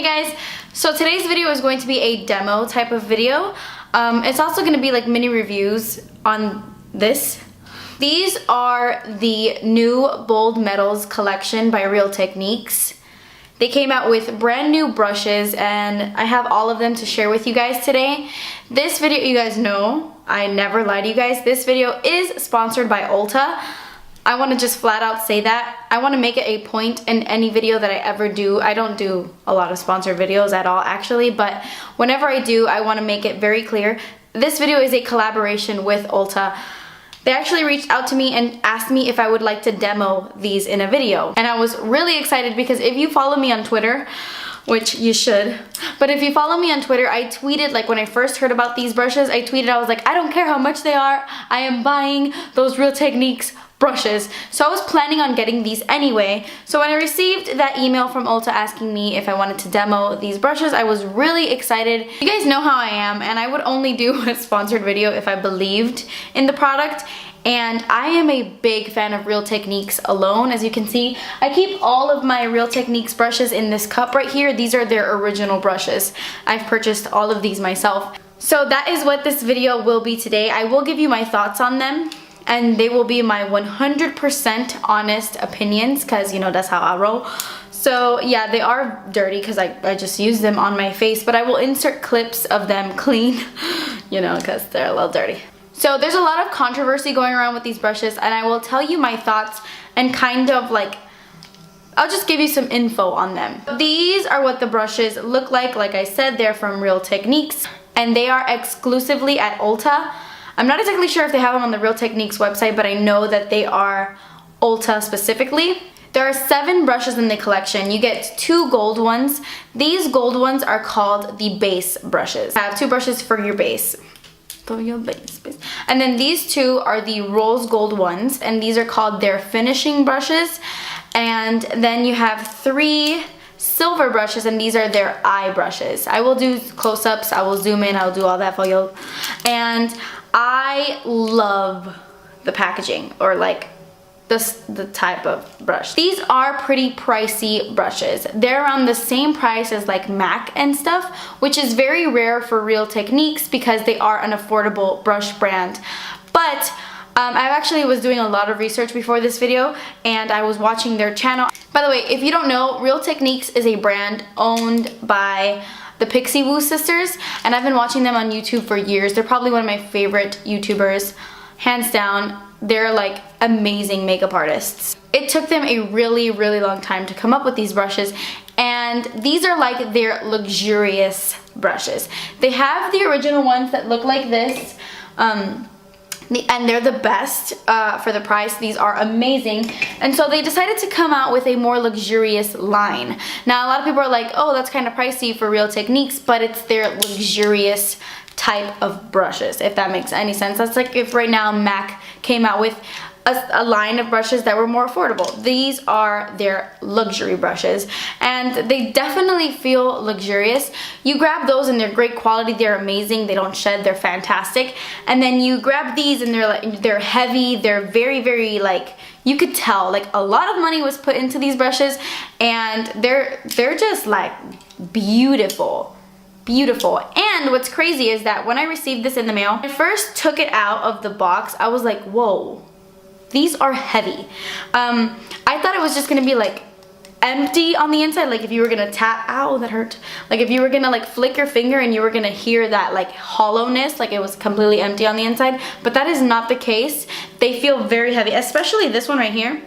guys, so today's video is going to be a demo type of video. It's also going to be like mini reviews on this. These are the new Bold Metals collection by Real Techniques. They came out with brand new brushes and I have all of them to share with you guys today. This video, you guys know, I never lie to you guys, this video is sponsored by Ulta. I want to just flat out say that. I want to make it a point in any video that I ever do. I don't do a lot of sponsored videos at all actually, but whenever I do, I want to make it very clear. This video is a collaboration with Ulta. They actually reached out to me and asked me if I would like to demo these in a video. And I was really excited because if you follow me on Twitter, which you should, but if you follow me on Twitter, I tweeted, like when I first heard about these brushes, I tweeted, I was like, I don't care how much they are, I am buying those Real Techniques brushes. So I was planning on getting these anyway. So when I received that email from Ulta asking me if I wanted to demo these brushes, I was really excited. You guys know how I am, and I would only do a sponsored video if I believed in the product. And I am a big fan of Real Techniques alone. As you can see, I keep all of my Real Techniques brushes in this cup right here. These are their original brushes. I've purchased all of these myself. So that is what this video will be today. I will give you my thoughts on them, and they will be my 100% honest opinions, because you know that's how I roll. So yeah, they are dirty because I just use them on my face, but I will insert clips of them clean, you know, because they're a little dirty. So there's a lot of controversy going around with these brushes, and I will tell you my thoughts and kind of like, I'll just give you some info on them. These are what the brushes look like. Like I said, they're from Real Techniques, and they are exclusively at Ulta. I'm not exactly sure if they have them on the Real Techniques website, but I know that they are Ulta specifically. There are 7 brushes in the collection. You get 2 gold ones. These gold ones are called the base brushes. I have 2 brushes for your base. For your base. And then these 2 are the rose gold ones, and these are called their finishing brushes. And then you have 3 silver brushes, and these are their eye brushes. I will do close-ups, I will zoom in, I'll do all that for you. And I love the packaging, or like the type of brush. These are pretty pricey brushes. They're around the same price as like MAC and stuff, which is very rare for Real Techniques because they are an affordable brush brand. But I actually was doing a lot of research before this video, and I was watching their channel. By the way, if you don't know, Real Techniques is a brand owned by the Pixie Woo sisters, and I've been watching them on YouTube for years. They're probably one of my favorite YouTubers, hands down. They're like amazing makeup artists. It took them a really long time to come up with these brushes, and these are like their luxurious brushes. They have the original ones that look like this, and they're the best for the price. These are amazing, and so they decided to come out with a more luxurious line. Now a lot of people are like, oh, that's kind of pricey for Real Techniques, but it's their luxurious type of brushes, if that makes any sense. That's like if right now MAC came out with a line of brushes that were more affordable. These are their luxury brushes, and they definitely feel luxurious. You grab those and they're great quality, they're amazing, they don't shed, they're fantastic. And then you grab these and they're heavy, they're very like, you could tell like a lot of money was put into these brushes, and they're just like beautiful. And what's crazy is that when I received this in the mail, I first took it out of the box, I was like, whoa, these are heavy. I thought it was just gonna be like empty on the inside, like if you were gonna tap, ow, that hurt. Like if you were gonna like flick your finger and you were gonna hear that like hollowness, like it was completely empty on the inside, but that is not the case. They feel very heavy, especially this one right here.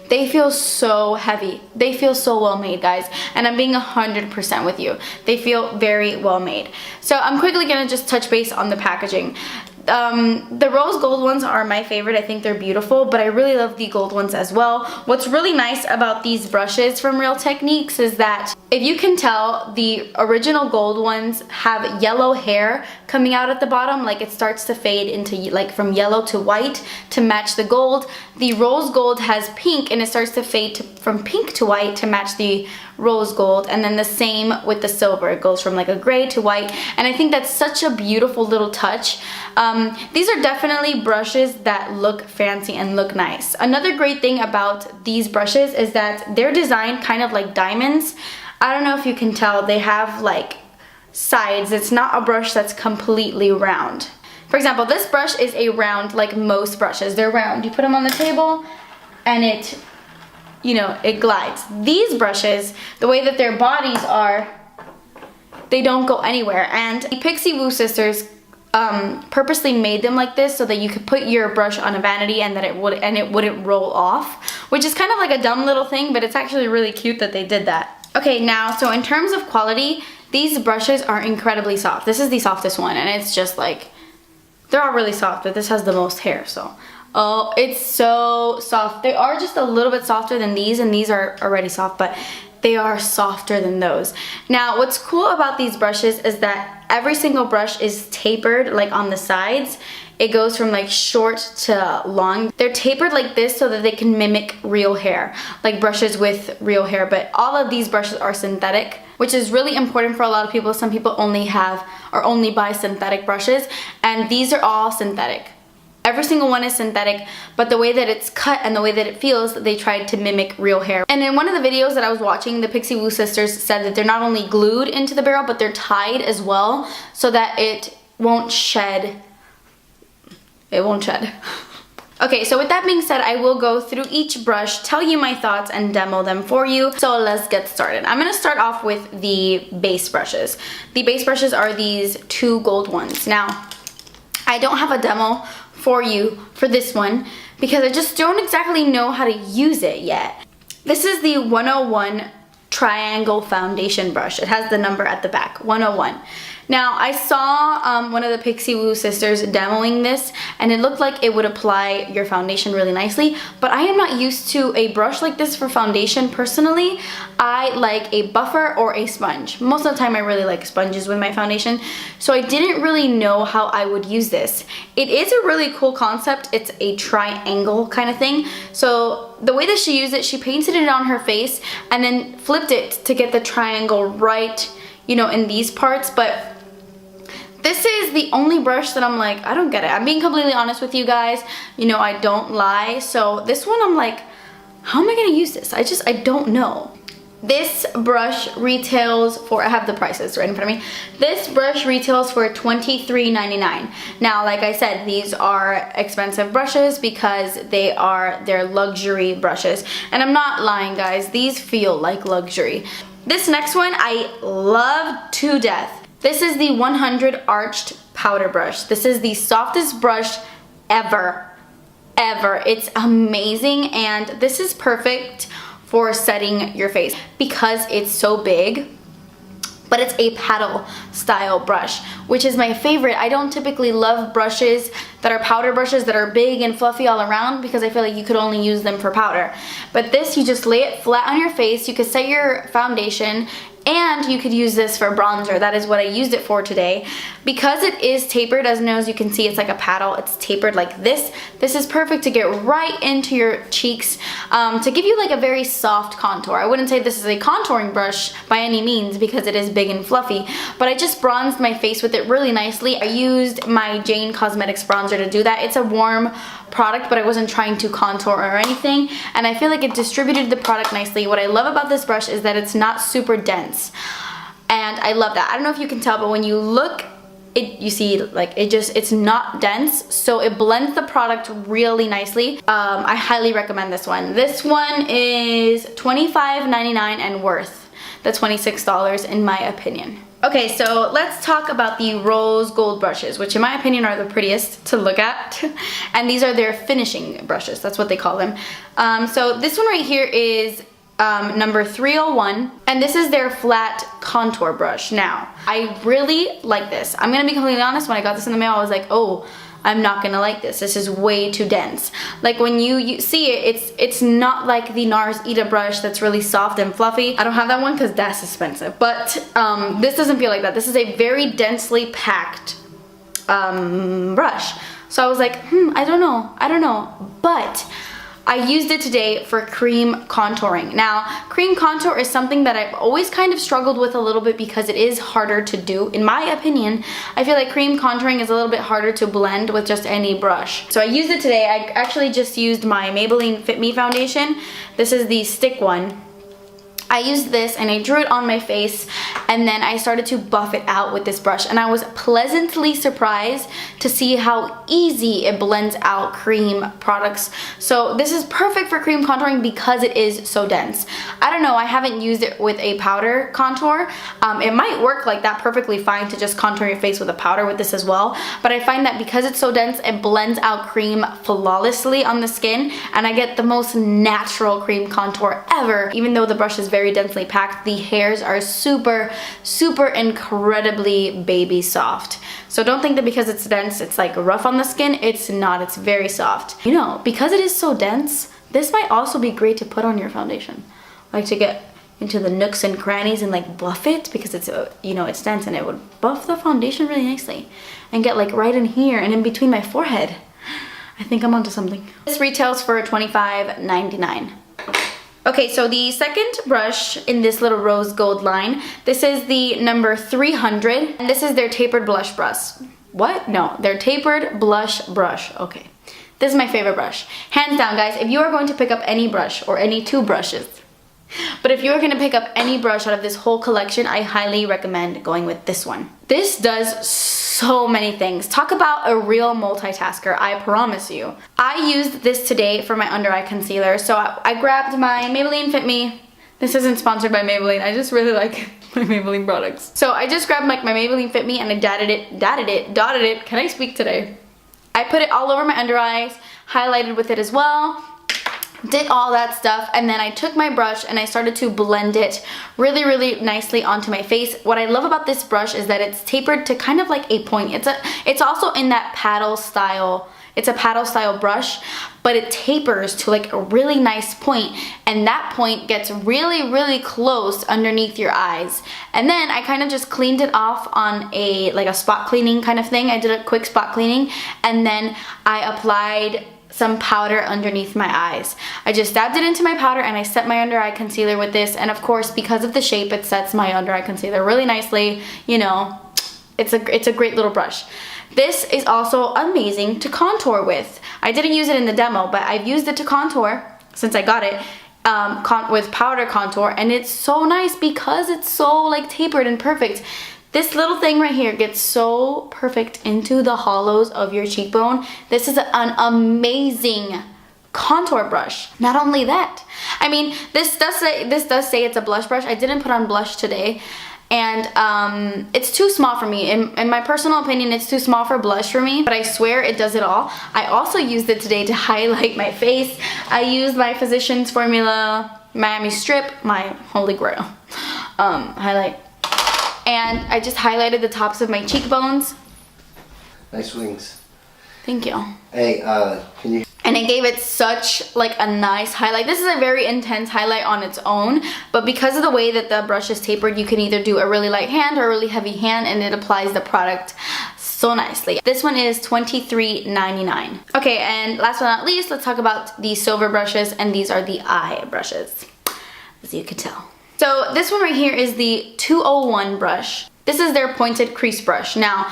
They feel so heavy. They feel so well made, guys. And I'm being 100% with you. They feel very well made. So I'm quickly gonna just touch base on the packaging. The rose gold ones are my favorite. I think they're beautiful, but I really love the gold ones as well. What's really nice about these brushes from Real Techniques is that if you can tell, the original gold ones have yellow hair coming out at the bottom, like it starts to fade into like from yellow to white to match the gold. The rose gold has pink, and it starts to fade from pink to white to match the rose gold, and then the same with the silver. It goes from like a gray to white, and I think that's such a beautiful little touch. These are definitely brushes that look fancy and look nice. Another great thing about these brushes is that they're designed kind of like diamonds. I don't know if you can tell, they have like sides. It's not a brush that's completely round. For example, this brush is a round, like most brushes. They're round. You put them on the table and it, you know, it glides. These brushes, the way that their bodies are, they don't go anywhere. And the Pixie Woo sisters purposely made them like this so that you could put your brush on a vanity and that it wouldn't roll off, which is kind of like a dumb little thing, but it's actually really cute that they did that. Okay, now, so in terms of quality, these brushes are incredibly soft. This is the softest one, and it's just like, they're all really soft, but this has the most hair, so. Oh, it's so soft. They are just a little bit softer than these, and these are already soft, but they are softer than those. Now, what's cool about these brushes is that every single brush is tapered, like on the sides. It goes from like short to long. They're tapered like this so that they can mimic real hair, like brushes with real hair, but all of these brushes are synthetic, which is really important for a lot of people. Some people only have or only buy synthetic brushes, and these are all synthetic. Every single one is synthetic, but the way that it's cut and the way that it feels, they tried to mimic real hair. And in one of the videos that I was watching, the Pixie Woo sisters said that they're not only glued into the barrel, but they're tied as well so that it won't shed. It won't shed. Okay, so with that being said, I will go through each brush, tell you my thoughts, and demo them for you. So let's get started. I'm gonna start off with the base brushes. The base brushes are these two gold ones. Now, I don't have a demo for you for this one because I just don't exactly know how to use it yet. This is the 101 triangle foundation brush. It has the number at the back, 101. Now, I saw one of the Pixie Woo sisters demoing this, and it looked like it would apply your foundation really nicely, but I am not used to a brush like this for foundation personally. I like a buffer or a sponge. Most of the time I really like sponges with my foundation, so I didn't really know how I would use this. It is a really cool concept. It's a triangle kind of thing. So the way that she used it, she painted it on her face and then flipped it to get the triangle right, you know, in these parts, but this is the only brush that I'm like, I don't get it. I'm being completely honest with you guys. You know, I don't lie. So this one I'm like, how am I gonna use this? I don't know. This brush retails for, I have the prices right in front of me. This brush retails for $23.99. Now, like I said, these are expensive brushes because they're luxury brushes. And I'm not lying, guys. These feel like luxury. This next one I love to death. This is the 100 Arched Powder Brush. This is the softest brush ever. It's amazing, and this is perfect for setting your face because it's so big, but it's a paddle style brush, which is my favorite. I don't typically love brushes that are powder brushes that are big and fluffy all around because I feel like you could only use them for powder. But this, you just lay it flat on your face, you could set your foundation, and you could use this for bronzer. That is what I used it for today. Because it is tapered, as you can see, it's like a paddle. It's tapered like this. This is perfect to get right into your cheeks to give you like a very soft contour. I wouldn't say this is a contouring brush by any means because it is big and fluffy, but I just bronzed my face with it really nicely. I used my Jane Cosmetics bronzer to do that. It's a warm product, but I wasn't trying to contour or anything, and I feel like it distributed the product nicely. What I love about this brush is that it's not super dense, and I love that. I don't know if you can tell, but when you look, you see like it's not dense, so it blends the product really nicely. I highly recommend this one. This one is $25.99 and worth the $26 in my opinion. Okay, so let's talk about the rose gold brushes, which in my opinion are the prettiest to look at. And these are their finishing brushes, that's what they call them. So this one right here is number 301, and this is their flat contour brush. Now, I really like this. I'm gonna be completely honest, when I got this in the mail, I was like, oh, I'm not gonna like this. This is way too dense. Like when you see it, it's not like the NARS Ita brush that's really soft and fluffy. I don't have that one because that's expensive. But this doesn't feel like that. This is a very densely packed brush. So I was like, I don't know. But I used it today for cream contouring. Now, cream contour is something that I've always kind of struggled with a little bit because it is harder to do. In my opinion, I feel like cream contouring is a little bit harder to blend with just any brush. So I used it today. I actually just used my Maybelline Fit Me foundation. This is the stick one. I used this and I drew it on my face, and then I started to buff it out with this brush, and I was pleasantly surprised to see how easy it blends out cream products. So this is perfect for cream contouring because it is so dense. I don't know, I haven't used it with a powder contour. It might work like that perfectly fine to just contour your face with a powder with this as well, but I find that because it's so dense, it blends out cream flawlessly on the skin, and I get the most natural cream contour ever. Even though the brush is very densely packed, the hairs are super incredibly baby soft. So don't think that because it's dense it's like rough on the skin. It's not, it's very soft. You know, because it is so dense, this might also be great to put on your foundation, like to get into the nooks and crannies and like buff it, because it's you know, it's dense, and it would buff the foundation really nicely and get like right in here and in between my forehead. I think I'm onto something. This retails for $25.99. Okay, so the second brush in this little rose gold line, this is the number 300, and this is their tapered blush brush. What? No, their tapered blush brush. Okay, this is my favorite brush. Hands down, guys, if you are going to pick up any brush, or any two brushes, but if you are going to pick up any brush out of this whole collection, I highly recommend going with this one. This does so many things. Talk about a real multitasker, I promise you. I used this today for my under eye concealer. So I grabbed my Maybelline Fit Me. This isn't sponsored by Maybelline. I just really like my Maybelline products. So I just grabbed like my Maybelline Fit Me and I dotted it. Can I speak today? I put it all over my under eyes, highlighted with it as well. Did all that stuff, and then I took my brush and I started to blend it really nicely onto my face. What I love about this brush is that it's tapered to kind of like a point. It's also in that paddle style. It's a paddle style brush, but it tapers to like a really nice point, and that point gets really close underneath your eyes. And then I kind of just cleaned it off on a spot cleaning kind of thing. I did a quick spot cleaning, and then I applied some powder underneath my eyes. I just dabbed it into my powder and I set my under eye concealer with this, and of course because of the shape it sets my under eye concealer really nicely. You know, it's a great little brush. This is also amazing to contour with. I didn't use it in the demo, but I've used it to contour since I got it with powder contour, and it's so nice because it's so like tapered and perfect. This little thing right here gets so perfect into the hollows of your cheekbone. This is an amazing contour brush. Not only that, I mean, this does say it's a blush brush. I didn't put on blush today, and it's too small for me. In my personal opinion, it's too small for blush for me, but I swear it does it all. I also used it today to highlight my face. I used my Physicians Formula Miami Strip, my holy grail highlight. And I just highlighted the tops of my cheekbones. Nice wings. Thank you. Hey, can you... And it gave it such like a nice highlight. This is a very intense highlight on its own, but because of the way that the brush is tapered, you can either do a really light hand or a really heavy hand, and it applies the product so nicely. This one is $23.99. Okay, and last but not least, let's talk about the silver brushes, and these are the eye brushes, as you can tell. So this one right here is the 201 brush. This is their pointed crease brush. Now,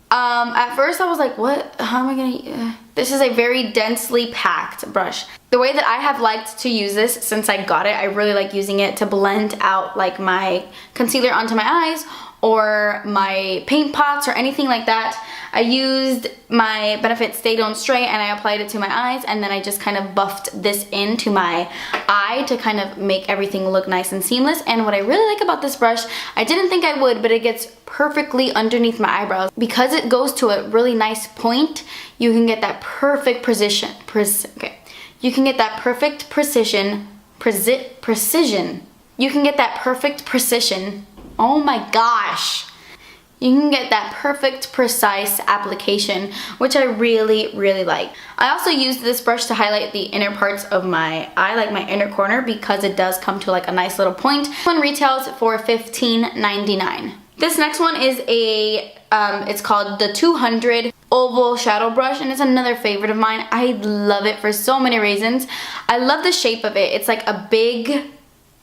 at first I was like, what? How am I gonna... This is a very densely packed brush. The way that I have liked to use this since I got it, I really like using it to blend out like my concealer onto my eyes or my paint pots or anything like that. I used my Benefit Stay Don't Stray and I applied it to my eyes, and then I just kind of buffed this into my eye to kind of make everything look nice and seamless. And what I really like about this brush, I didn't think I would, but it gets perfectly underneath my eyebrows. Because it goes to a really nice point, you can get that perfect precision. You can get that perfect precision. You can get that perfect precision. Oh my gosh. You can get that perfect, precise application, which I really like. I also used this brush to highlight the inner parts of my eye, like my inner corner, because it does come to like a nice little point. This one retails for $15.99. This next one is it's called the 200 Oval Shadow Brush, and it's another favorite of mine. I love it for so many reasons. I love the shape of it. It's like a big...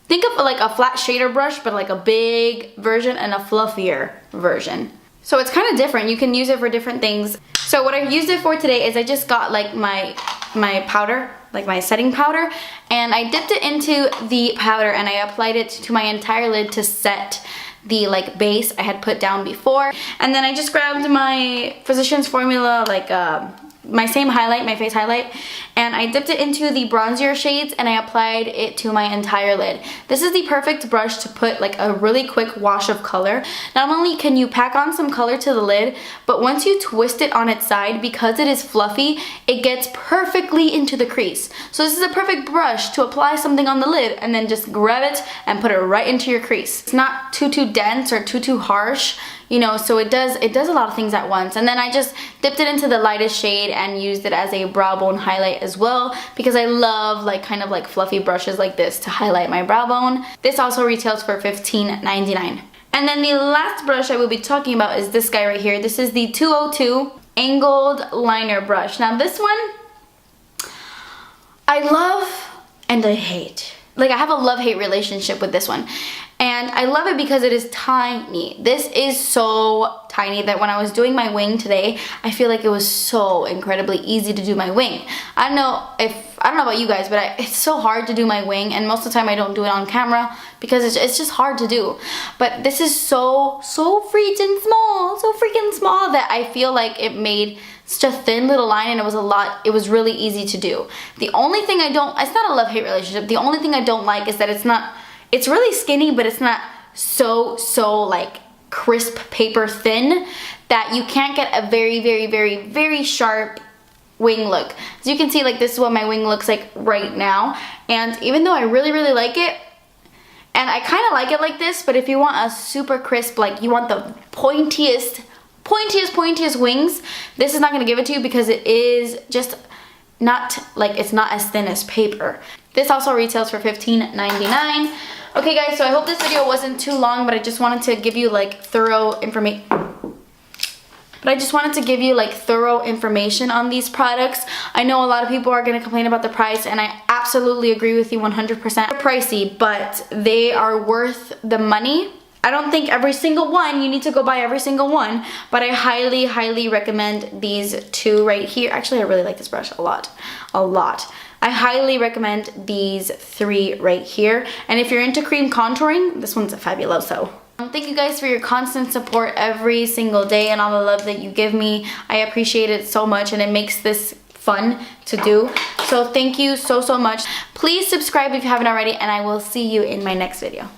Think of like a flat shader brush, but like a big version and a fluffier version. So it's kind of different. You can use it for different things. So what I used it for today is I just got like my my powder, like my setting powder, and I dipped it into the powder and I applied it to my entire lid to set the like base I had put down before. And then I just grabbed my Physicians Formula, like my same highlight, my face highlight, and I dipped it into the bronzier shades and I applied it to my entire lid. This is the perfect brush to put like a really quick wash of color. Not only can you pack on some color to the lid, but once you twist it on its side, because it is fluffy, it gets perfectly into the crease. So this is a perfect brush to apply something on the lid and then just grab it and put it right into your crease. It's not too dense or too harsh, you know, so it does a lot of things at once. And then I just dipped it into the lightest shade and used it as a brow bone highlight as well, because I love like kind of like fluffy brushes like this to highlight my brow bone. This also retails for $15.99. And then the last brush I will be talking about is this guy right here. This is the 202 Angled Liner Brush. Now this one, I love and I hate. Like, I have a love-hate relationship with this one. And I love it because it is tiny. This is so tiny that when I was doing my wing today, I feel like it was so incredibly easy to do my wing. I don't know about you guys, but it's so hard to do my wing, and most of the time I don't do it on camera because it's just hard to do. But this is so freaking small that I feel like it made such a thin little line, and it was really easy to do. The only thing it's not a love-hate relationship. The only thing I don't like is that it's really skinny, but it's not so like crisp paper thin that you can't get a very sharp wing look. As you can see, like, this is what my wing looks like right now. And even though I really like it, and I kind of like it like this, but if you want a super crisp, like you want the pointiest wings, this is not going to give it to you because it is just not, like, it's not as thin as paper. This also retails for $15.99. Okay guys, so I hope this video wasn't too long, but I just wanted to give you like thorough information. On these products. I know a lot of people are going to complain about the price, and I absolutely agree with you 100%. They're pricey, but they are worth the money. I don't think every single one, you need to go buy every single one, but I highly recommend these two right here. Actually, I really like this brush a lot. I highly recommend these three right here. And if you're into cream contouring, this one's a fabuloso. Thank you guys for your constant support every single day and all the love that you give me. I appreciate it so much, and it makes this fun to do. So thank you so much. Please subscribe if you haven't already, and I will see you in my next video.